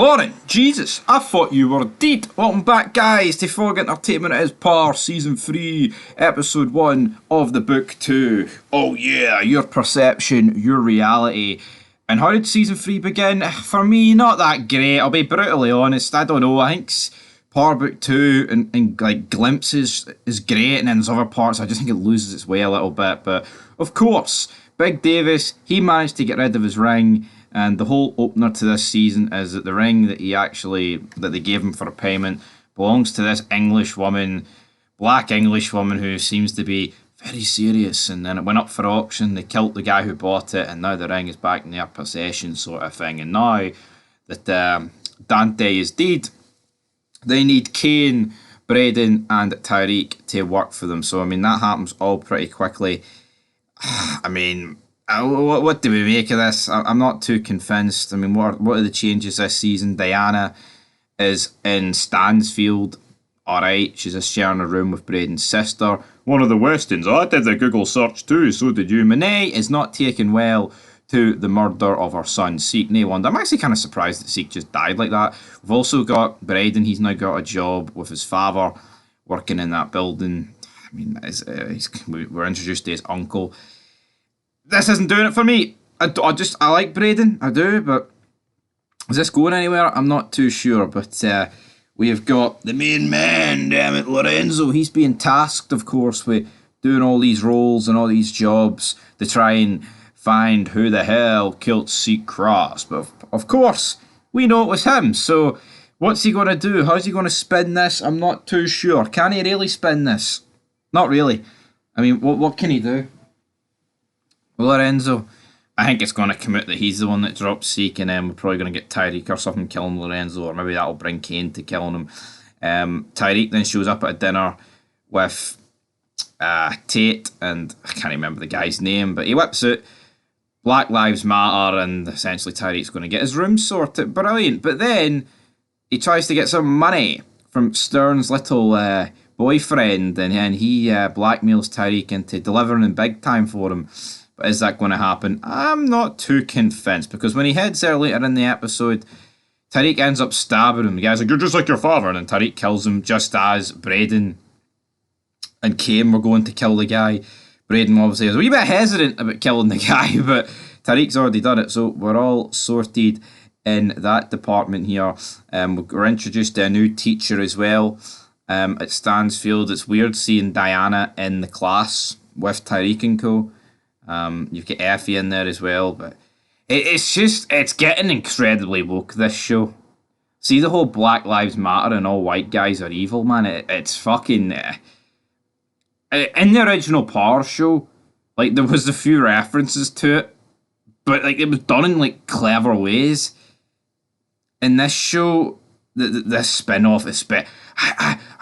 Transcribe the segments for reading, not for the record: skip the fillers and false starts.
Lauren, Jesus, I thought you were dead. Welcome back, guys, to Fog Entertainment is Par, Season 3, Episode 1 of the Book 2. Oh yeah, your perception, your reality. And how did Season 3 begin? For me, not that great, I'll be brutally honest. I don't know, I think Par Book 2 and like glimpses is great, and then there's other parts I just think it loses its way a little bit. But of course, Big Davis, he managed to get rid of his ring. And the whole opener to this season is that the ring that they gave him for a payment belongs to this English woman, black English woman who seems to be very serious. And then it went up for auction, they killed the guy who bought it, and now the ring is back in their possession, sort of thing. And now that Dante is dead, they need Kane, Braden, and Tariq to work for them. So, I mean, that happens all pretty quickly. I mean, what do we make of this? I'm not too convinced. I mean, what are the changes this season? Diana is in Stansfield. Alright, she's just sharing a room with Braden's sister. One of the Westons. I did the Google search too, so did you. Monet is not taken well to the murder of her son, Seek. No wonder. I'm actually kind of surprised that Seek just died like that. We've also got Braden. He's now got a job with his father, working in that building. I mean, we're introduced to his uncle. This isn't doing it for me. I like Braden, I do, but is this going anywhere? I'm not too sure. But we have got the main man, damn it, Lorenzo. He's being tasked, of course, with doing all these roles and all these jobs to try and find who the hell killed Seek Cross. But of course, we know it was him. So what's he going to do? How's he going to spin this? I'm not too sure. Can he really spin this? Not really. I mean, what can he do? Lorenzo, I think it's going to come out that he's the one that dropped Seek, and then we're probably going to get Tariq or something killing Lorenzo, or maybe that'll bring Kane to killing him. Tariq then shows up at a dinner with Tate, and I can't remember the guy's name, but he whips out Black Lives Matter, and essentially Tariq's going to get his room sorted. Brilliant. But then he tries to get some money from Stern's little boyfriend, and he blackmails Tariq into delivering in big time for him. But is that going to happen? I'm not too convinced, because when he heads there later in the episode, Tariq ends up stabbing him. The guy's like, "You're just like your father," and then Tariq kills him just as Braden and Kane were going to kill the guy. Braden obviously is a wee bit hesitant about killing the guy, but Tariq's already done it, so we're all sorted in that department here. We're introduced to a new teacher as well at Stansfield. It's weird seeing Diana in the class with Tariq and co. You've got Effie in there as well, but it's getting incredibly woke, this show. See, the whole Black Lives Matter and all white guys are evil, man. It's fucking... in the original Power show, like, there was a few references to it, but like it was done in like clever ways. In this show, this spin-off is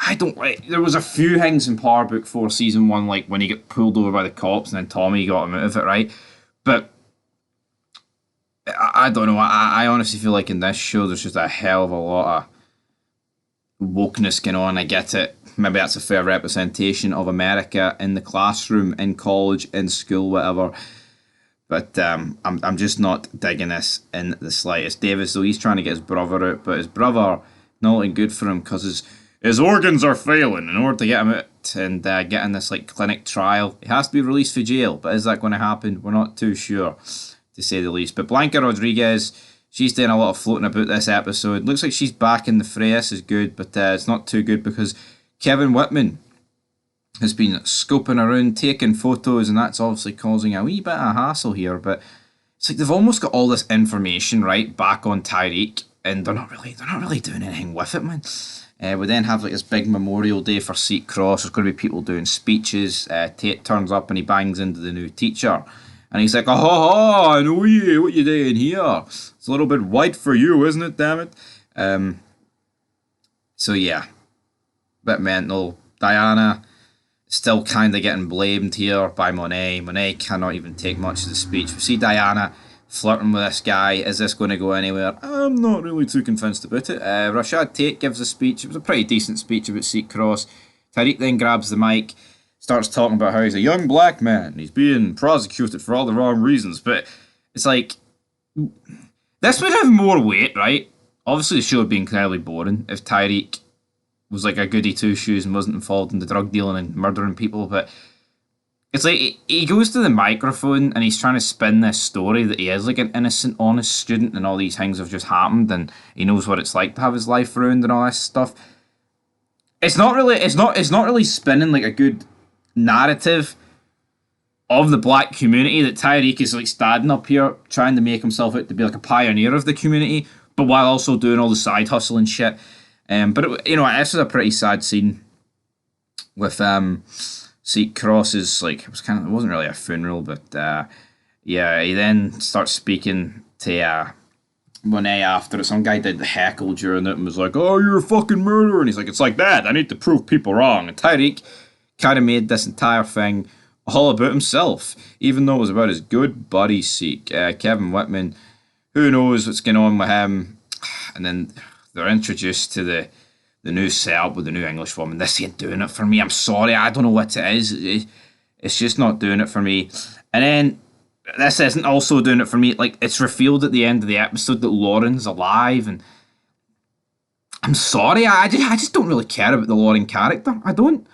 I don't like. There was a few things in Power Book 4 Season 1, like when he got pulled over by the cops and then Tommy got him out of it, right? But I don't know. I honestly feel like in this show there's just a hell of a lot of wokeness going on. I get it. Maybe that's a fair representation of America in the classroom, in college, in school, whatever. But I'm just not digging this in the slightest. Davis, though, he's trying to get his brother out, but his brother not looking good for him because his organs are failing. In order to get him out and get in this like clinic trial, he has to be released for jail. But is that going to happen? We're not too sure, to say the least. But Blanca Rodriguez, she's doing a lot of floating about this episode. Looks like she's back in the fray. This is good, but it's not too good because Kevin Whitman has been scoping around, taking photos, and that's obviously causing a wee bit of hassle here. But it's like they've almost got all this information right back on Tariq, and they're not really doing anything with it, man. We then have like this big memorial day for Seek Cross. There's going to be people doing speeches. Tate turns up and he bangs into the new teacher, and he's like, "Oh, I know you. What you doing here? It's a little bit white for you, isn't it? Damn it." So yeah, bit mental. Diana still kind of getting blamed here by Monet. Monet cannot even take much of the speech. We see Diana flirting with this guy. Is this going to go anywhere? I'm not really too convinced about it. Rashad Tate gives a speech. It was a pretty decent speech about Seek Cross. Tariq then grabs the mic, starts talking about how he's a young black man. He's being prosecuted for all the wrong reasons. But it's like, this would have more weight, right, obviously the show would be incredibly boring if Tariq was like a goody two shoes and wasn't involved in the drug dealing and murdering people. But it's like he goes to the microphone and he's trying to spin this story that he is like an innocent, honest student and all these things have just happened and he knows what it's like to have his life ruined and all this stuff. It's not really spinning like a good narrative of the black community that Tyreek is like standing up here trying to make himself out to be like a pioneer of the community, but while also doing all the side hustle and shit. This is a pretty sad scene with see Cross's like it wasn't really a funeral, but he then starts speaking to Monet after it. Some guy did the heckle during it and was like, "Oh, you're a fucking murderer," and he's like, "It's like that. I need to prove people wrong." And Tyreek kind of made this entire thing all about himself, even though it was about his good buddy Kevin Whitman. Who knows what's going on with him? And then they're introduced to the new setup with the new English woman. This ain't doing it for me. I'm sorry, I don't know what it is. It's just not doing it for me. And then this isn't also doing it for me. Like, it's revealed at the end of the episode that Lauren's alive, and I'm sorry, I just don't really care about the Lauren character. I don't.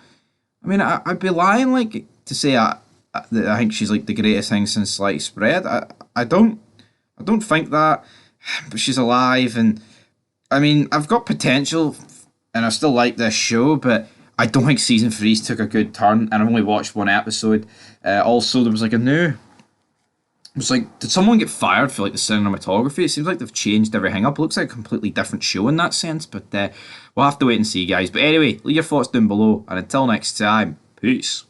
I mean, I'd be lying like to say that I think she's like the greatest thing since sliced bread. I don't think that, but she's alive, and I mean, I've got potential, and I still like this show, but I don't think season 3's took a good turn, and I've only watched one episode. Also, there was like it was like, did someone get fired for like the cinematography? It seems like they've changed everything up. It looks like a completely different show in that sense, but we'll have to wait and see, guys. But anyway, leave your thoughts down below, and until next time, peace.